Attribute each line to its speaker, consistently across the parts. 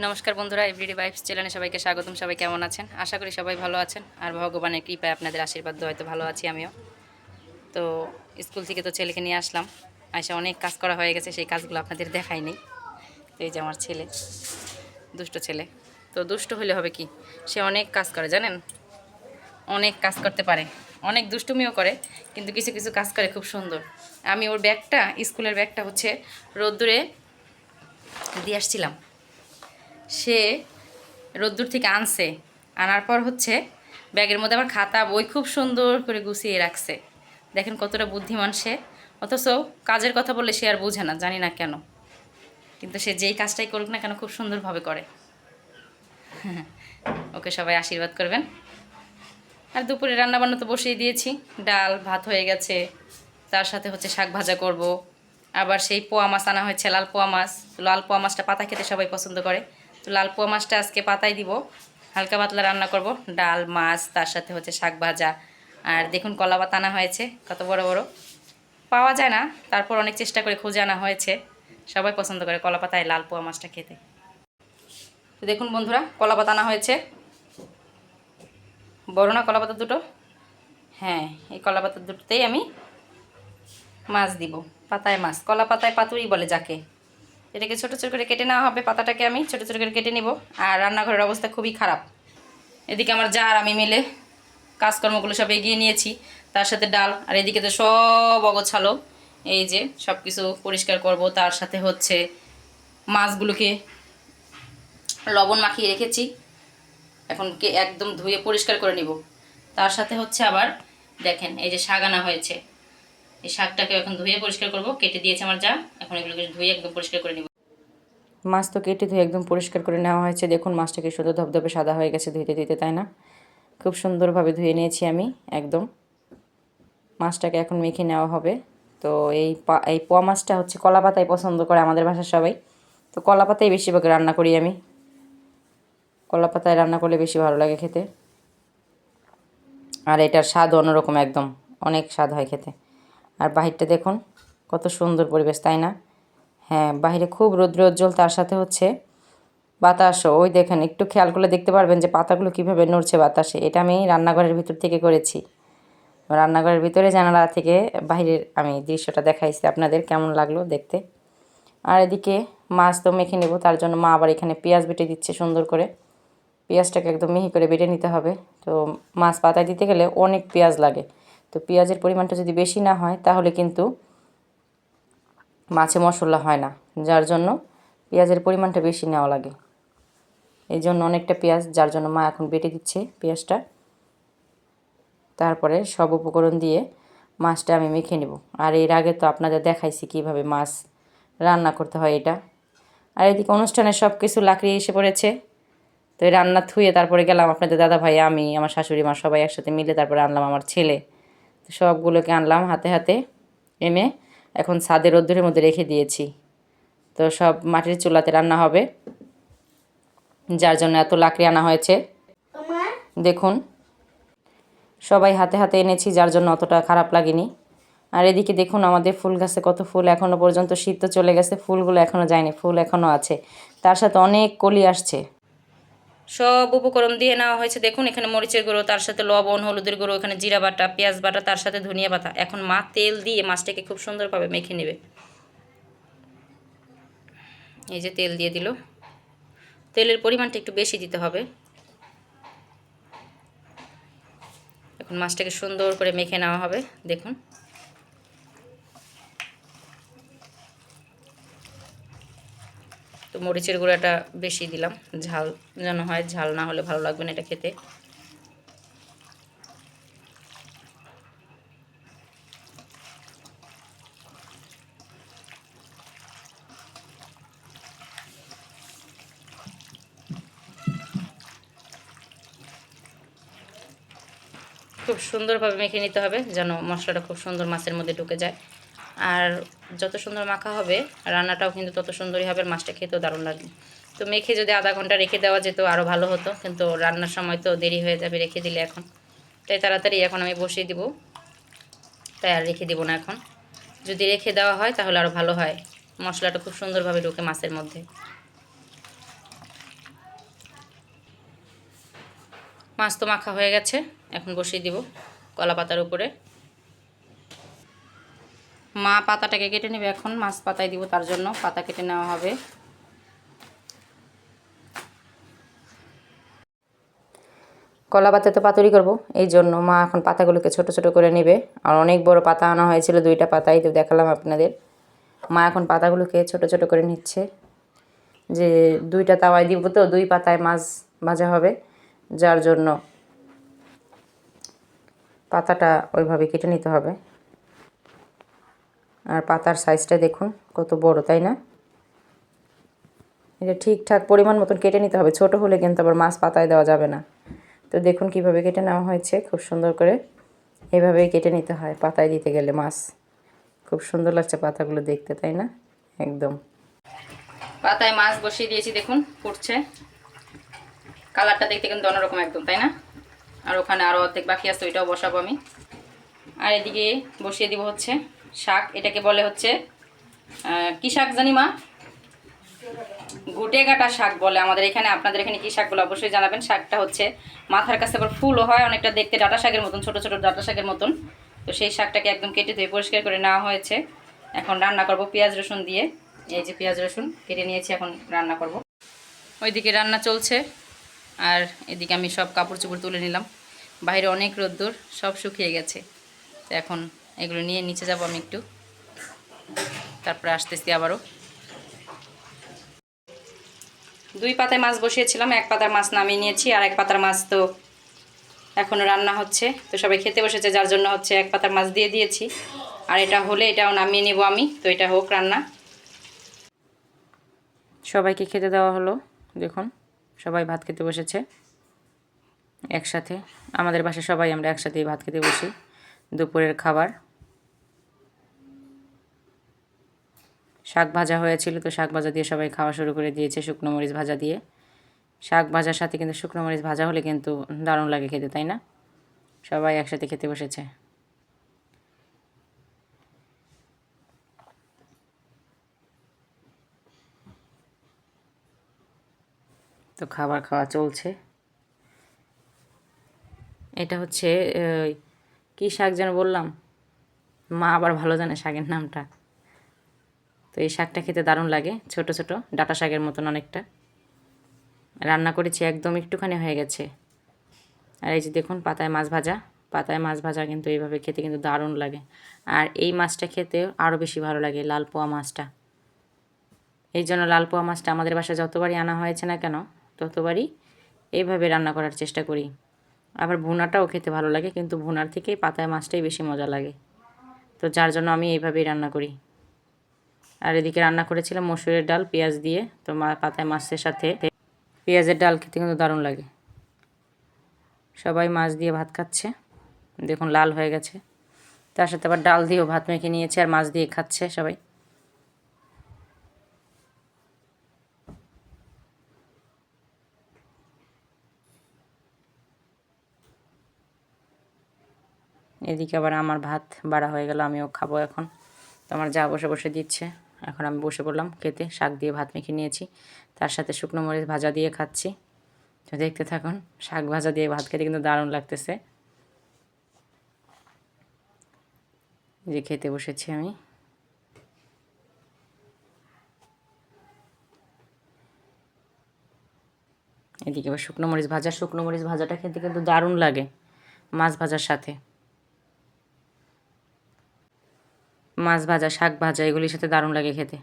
Speaker 1: নমস্কার বন্ধুরা, everyday vibes চ্যানেলে সবাইকে স্বাগতম। সবাই কেমন আছেন? আশা করি সবাই ভালো আছেন, আর ভগবানের কৃপায় আপনাদের আশীর্বাদ হয়তো ভালো আছি আমিও। তো স্কুল থেকে তো ছেলেকে নিয়ে আসলাম, আয়সা অনেক কাজ করা হয়ে গেছে, সেই কাজগুলো আপনাদের দেখাইনি। তো এই যে আমার ছেলে, দুষ্ট ছেলে। তো দুষ্ট হলে হবে কি, সে অনেক কাজ করে জানেন, অনেক কাজ করতে পারে, অনেক দুষ্টুমিও করে, কিন্তু কিছু কিছু কাজ করে খুব সুন্দর। আমি ওর ব্যাগটা, স্কুলের ব্যাগটা হচ্ছে রোদ্দুরে দিয়ে আসছিলাম, সে রোদ্দুর থেকে আনছে, আনার পর হচ্ছে ব্যাগের মধ্যে আমার খাতা বই খুব সুন্দর করে গুছিয়ে রাখছে। দেখেন কতটা বুদ্ধিমান সে, অথচ কাজের কথা বললে সে আর বোঝে না, জানি না কেন, কিন্তু সে যেই কাজটাই করুক না কেন খুব সুন্দরভাবে করে। ওকে সবাই আশীর্বাদ করবেন। আর দুপুরে রান্নাবান্না তো বসিয়ে দিয়েছি, ডাল ভাত হয়ে গেছে, তার সাথে হচ্ছে শাক ভাজা করব। আবার সেই পোয়া মাছ আনা হয়েছে, লাল পোয়া মাছ। তো লাল পোয়া মাছটা পাতা খেতে সবাই পছন্দ করে, তো লাল পোয়া মাছটা আজকে পাতায় দিব, হালকা পাতলা রান্না করব। ডাল মাছ, তার সাথে হচ্ছে শাক ভাজা। আর দেখুন কলা পাতা আনা হয়েছে, কত বড় বড়, পাওয়া যায় না, তারপর অনেক চেষ্টা করে খুঁজে আনা হয়েছে। সবাই পছন্দ করে কলা পাতায় লাল পোয়া মাছটা খেতে। তো দেখুন বন্ধুরা, কলা পাতা আনা হয়েছে, বড় না কলা পাতা দুটো? হ্যাঁ, এই কলা পাতা দুটোতেই আমি মাছ দিব। পাতায় মাছ, কলা পাতায় পাতুরি বলে যাকে। এটাকে ছোটো ছোটো করে কেটে নেওয়া হবে, পাতাটাকে আমি ছোটো ছোটো করে কেটে নিব। আর রান্নাঘরের অবস্থা খুবই খারাপ। এদিকে আমার যা আর আমি মিলে কাজকর্মগুলো সব এগিয়ে নিয়েছি, তার সাথে ডাল। আর এদিকে তো সব অগোছালো, এই যে সব কিছু পরিষ্কার করব। তার সাথে হচ্ছে মাছগুলোকে লবণ মাখিয়ে রেখেছি, এখন একদম ধুয়ে পরিষ্কার করে নিব। তার সাথে হচ্ছে আবার দেখেন এই যে শাক আনা হয়েছে, এই শাকটাকে এখন ধুয়ে পরিষ্কার করব। কেটে দিয়েছে আমার যা, এখন এগুলোকে ধুয়ে একদম পরিষ্কার করে নিব। মাছ তো কেটে ধুয়ে একদম পরিষ্কার করে নেওয়া হয়েছে। দেখুন মাছটাকে শুধু ধবধবে সাদা হয়ে গেছে ধুইতে ধুইতে, তাই না? খুব সুন্দরভাবে ধুয়ে নিয়েছি আমি একদম। মাছটাকে এখন মেখে নেওয়া হবে। তো এই পোয়া মাছটা হচ্ছে কলা পাতায় পছন্দ করে আমাদের বাসার সবাই, তো কলা পাতায় বেশিরভাগ রান্না করি আমি। কলা পাতায় রান্না করলে বেশি ভালো লাগে খেতে, আর এটার স্বাদ অন্যরকম, একদম অনেক স্বাদ হয় খেতে। আর বাহিরটা দেখুন কত সুন্দর পরিবেশ, তাই না? হ্যাঁ, বাহিরে খুব রৌদ্রোজ্জ্বল, তার সাথে হচ্ছে বাতাসও। ওই দেখেন, একটু খেয়াল করলে দেখতে পারবেন যে পাতাগুলো কীভাবে নড়ছে বাতাসে। এটা আমি রান্নাঘরের ভিতর থেকে করেছি, রান্নাঘরের ভিতরে জানালা থেকে বাইরের আমি দৃশ্যটা দেখাইছি আপনাদের, কেমন লাগলো দেখতে। আর এদিকে মাছ তো মেখে নেব, তার জন্য মা আবার এখানে পেঁয়াজ বেটে দিচ্ছে সুন্দর করে। পেঁয়াজটাকে একদম মিহি করে বেটে নিতে হবে। তো মাছ পাতায় দিতে গেলে অনেক পেঁয়াজ লাগে, তো পেঁয়াজের পরিমাণটা যদি বেশি না হয় তাহলে কিন্তু মাছে মশলা হয় না, যার জন্য পেঁয়াজের পরিমাণটা বেশি নেওয়া লাগে। এই জন্য অনেকটা পেঁয়াজ, যার জন্য মা এখন বেটে দিচ্ছে পেঁয়াজটা। তারপরে সব উপকরণ দিয়ে মাছটা আমি মেখে নেব। আর এর আগে তো আপনাদের দেখাইছি কীভাবে মাছ রান্না করতে হয় এটা। আর এদিকে অনুষ্ঠানের সব কিছু লাকড়ি এসে পড়েছে, তো এই রান্না থুয়ে তারপরে গেলাম আপনাদের দাদা ভাই, আমি, আমার শাশুড়ি মা সবাই একসাথে মিলে তারপরে আনলাম আমার ছেলে। তো সবগুলোকে আনলাম হাতে হাতে এনে এখন ছাদের রোদ্দুরের মধ্যে রেখে দিয়েছি। তো সব মাটির চুলাতে রান্না হবে, যার জন্য এত লাকড়ি আনা হয়েছে। দেখুন সবাই হাতে হাতে এনেছি, যার জন্য অতটা খারাপ লাগেনি। আর এদিকে দেখুন আমাদের ফুল গাছে কত ফুল, এখনও পর্যন্ত শীত তো চলে গেছে, ফুলগুলো এখনও যায়নি, ফুল এখনও আছে, তার সাথে অনেক কলি আসছে। সব উপকরণ দিয়ে নেওয়া হয়েছে। দেখুন এখানে মরিচের গুঁড়ো, তার সাথে লবণ, হলুদের গুঁড়ো, এখানে জিরা বাটা, পেঁয়াজ বাটা, তার সাথে ধনিয়া পাতা। এখন মা তেল দিয়ে মাছটাকে খুব সুন্দরভাবে মেখে নেবে। এই যে তেল দিয়ে দিল, তেলের পরিমাণটা একটু বেশি দিতে হবে। এখন মাছটাকে সুন্দর করে মেখে নেওয়া হবে। দেখুন তো মরিচের গুঁড়োটা বেশি দিলাম, ঝাল যেন হয়, ঝাল না হলে ভালো লাগবে না এটা খেতে। খুব সুন্দরভাবে মেখে নিতে হবে যেন মশলাটা খুব সুন্দর মাছের মধ্যে ঢুকে যায়। আর যত সুন্দর মাখা হবে রান্নাটাও কিন্তু তত সুন্দরই হবে, মাছটা খেতেও দারুণ লাগবে। তো মেখে যদি আধা ঘন্টা রেখে দেওয়া যেত আরও ভালো হতো, কিন্তু রান্নার সময় তো দেরি হয়ে যাবে রেখে দিলে। এখন তাই তাড়াতাড়ি এখন আমি বসিয়ে দিব, তাই আর রেখে দেবো না। এখন যদি রেখে দেওয়া হয় তাহলে আরও ভালো হয়, মশলাটা খুব সুন্দরভাবে ঢুকে মাছের মধ্যে। মাছ তো মাখা হয়ে গেছে, এখন বসিয়ে দিব কলা পাতার উপরে। মা পাতাটাকে কেটে নেবে, এখন মাছ পাতায় দিব, তার জন্য পাতা কেটে নেওয়া হবে। কলা পাতা তো পাতুরি করব, এই জন্য মা এখন পাতাগুলোকে ছোট ছোট করে নেবে। আর অনেক বড় পাতা আনা হয়েছিল, 2টা পাতাই তো দেখালাম আপনাদের। মা এখন পাতাগুলোকে ছোট ছোট করে নিচ্ছে, যে 2টা তাওয়ায় দিব তো 2 পাতায় মাছ ভাজা হবে, যার জন্য পাতাটা ওইভাবে কেটে নিতে হবে। আর পাতার সাইজটা দেখুন কত বড়, তাই না? এটা ঠিকঠাক পরিমাণ মতন কেটে নিতে হবে, ছোট হলে কিন্তু আবার মাছ পাতায় দেওয়া যাবে না। তো দেখুন কিভাবে কেটে নেওয়া হয়েছে, খুব সুন্দর করে এইভাবেই কেটে নিতে হয় পাতায় দিতে গেলে মাছ। খুব সুন্দর লাগছে পাতাগুলো দেখতে, তাই না? একদম পাতায় মাছ বসিয়ে দিয়েছি, দেখুন ফুটছে। কালারটা দেখতে কিন্তু অন্যরকম একদম, তাই না? আর ওখানে আরও অর্ধেক বাকি আছে, ওইটাও বসাবো আমি। আর এদিকে বসিয়ে দিব হচ্ছে শাক, এটাকে বলে হচ্ছে কী শাক জানি মা? ঘুটে কাটা শাক বলে আমাদের এখানে। আপনাদের এখানে কী শাক বলে অবশ্যই জানাবেন। শাকটা হচ্ছে মাথার কাছে আবার ফুলও হয়, অনেকটা দেখতে ডাঁটা শাকের মতন, ছোটো ছোটো ডাঁটা শাকের মতন। তো সেই শাকটাকে একদম কেটে ধুয়ে পরিষ্কার করে নেওয়া হয়েছে। এখন রান্না করব পেঁয়াজ রসুন দিয়ে। এই যে পেঁয়াজ রসুন কেটে নিয়েছি, এখন রান্না করব। ওইদিকে রান্না চলছে, আর এদিকে আমি সব কাপড় চোপড় তুলে নিলাম। বাইরে অনেক রোদ্দুর, সব শুকিয়ে গেছে। তো এখন এগুলো নিয়ে নিচে যাব আমি একটু, তারপরে আসতেছি আবারও। 2 পাতায় মাছ বসিয়েছিলাম, 1 পাতার মাছ নামিয়ে নিয়েছি, আর 1 পাতার মাছ তো এখনও রান্না হচ্ছে। তো সবাই খেতে বসেছে, যার জন্য হচ্ছে 1 পাতার মাছ দিয়ে দিয়েছি। আর এটা হলে এটাও নামিয়ে নেব আমি, তো এটা হোক রান্না। সবাইকে খেতে দেওয়া হলো, দেখুন সবাই ভাত খেতে বসেছে একসাথে। আমাদের বাসায় সবাই আমরা একসাথেই ভাত খেতে বসি, দুপুরের খাবার। শাক ভাজা হয়েছিল, তো শাক ভাজা দিয়ে সবাই খাওয়া শুরু করে দিয়েছে, শুকনো মরিচ ভাজা দিয়ে। শাক ভাজার সাথে কিন্তু শুকনো মরিচ ভাজা হলে কিন্তু দারুণ লাগে খেতে, তাই না? সবাই একসাথে খেতে বসেছে। তো খাবার খাওয়া চলছে। এটা হচ্ছে কী শাক যেন বললাম, মা আবার ভালো জানে শাকের নামটা। তো এই শাকটা খেতে দারুণ লাগে, ছোট ছোট ডাঁটা শাকের মতন অনেকটা। রান্না করেছি, একদম একটুখানি হয়ে গেছে। আর এই যে দেখুন পাতায় মাছ ভাজা, পাতায় মাছ ভাজা কিন্তু এইভাবে খেতে কিন্তু দারুণ লাগে। আর এই মাছটা খেতে আরও বেশি ভালো লাগে, লাল পোয়া মাছটা। এই জন্য লাল পোয়া মাছটা আমাদের বাসায় যতবারই আনা হয়েছে না কেন, ততবারই এইভাবে রান্না করার চেষ্টা করি। আবার ভুনাটাও খেতে ভালো লাগে, কিন্তু ভুনার থেকে পাতায় মাছটাই বেশি মজা লাগে। তো যার জন্য আমি এইভাবেই রান্না করি। আর এদিকে রান্না করেছিলাম মসুরের ডাল পেঁয়াজ দিয়ে, তো পাতায় মাছের সাথে পেঁয়াজের ডাল খেতে কিন্তু দারুণ লাগে। সবাই মাছ দিয়ে ভাত খাচ্ছে, দেখুন লাল হয়ে গেছে। তার সাথে আবার ডাল দিয়েও ভাত মেখে নিয়েছে, আর মাছ দিয়ে খাচ্ছে সবাই। এদিকে আবার আমার ভাত বাড়া হয়ে গেল, আমিও খাবো এখন। তো আমার যা বসে বসে দিচ্ছে, এখন আমি বসে পড়লাম খেতে। শাক দিয়ে ভাত মেখে নিয়েছি, তার সাথে শুকনো মরিচ ভাজা দিয়ে খাচ্ছি। তো দেখতে থাকুন, শাক ভাজা দিয়ে ভাত খেতে কিন্তু দারুণ লাগতেছে। যে খেতে বসেছি আমি। এদিকে আবার শুকনো মরিচ ভাজা, শুকনো মরিচ ভাজাটা খেতে কিন্তু দারুণ লাগে মাছ ভাজার সাথে। মাছ ভাজা, শাক ভাজা এগুলির সাথে দারুণ লাগে খেতে।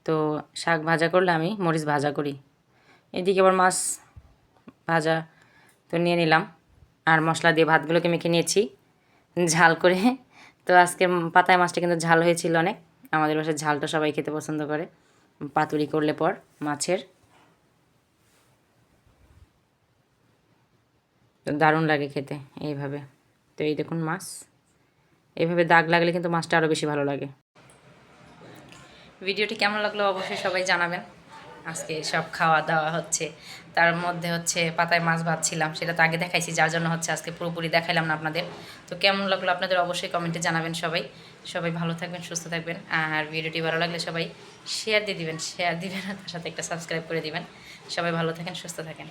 Speaker 1: তো শাক ভাজা করলে আমি মরিচ ভাজা করি। এদিকে আবার মাছ ভাজা তো নিয়ে নিলাম, আর মশলা দিয়ে ভাতগুলোকে মেখে নিয়েছি ঝাল করে। তো আজকে পাতায় মাছটা কিন্তু ঝাল হয়েছিল অনেক। আমাদের বাসায় ঝালটা সবাই খেতে পছন্দ করে পাতুরি করলে পর মাছের। তো দারুণ লাগে খেতে এইভাবে। তো এই দেখুন মাছ এইভাবে দাগ লাগলে কিন্তু মাছটা আরও বেশি ভালো লাগে। ভিডিওটি কেমন লাগলো অবশ্যই সবাই জানাবেন। আজকে সব খাওয়া দাওয়া হচ্ছে, তার মধ্যে হচ্ছে পাতায় মাছ ভাজছিলাম, সেটা তো আগে দেখাইছি, যার জন্য হচ্ছে আজকে পুরোপুরি দেখাইলাম না আপনাদের। তো কেমন লাগলো আপনাদের অবশ্যই কমেন্টে জানাবেন। সবাই সবাই ভালো থাকবেন, সুস্থ থাকবেন। আর ভিডিওটি ভালো লাগলে সবাই শেয়ার দিয়ে দিবেন, তার সাথে একটা সাবস্ক্রাইব করে দিবেন। সবাই ভালো থাকেন, সুস্থ থাকেন।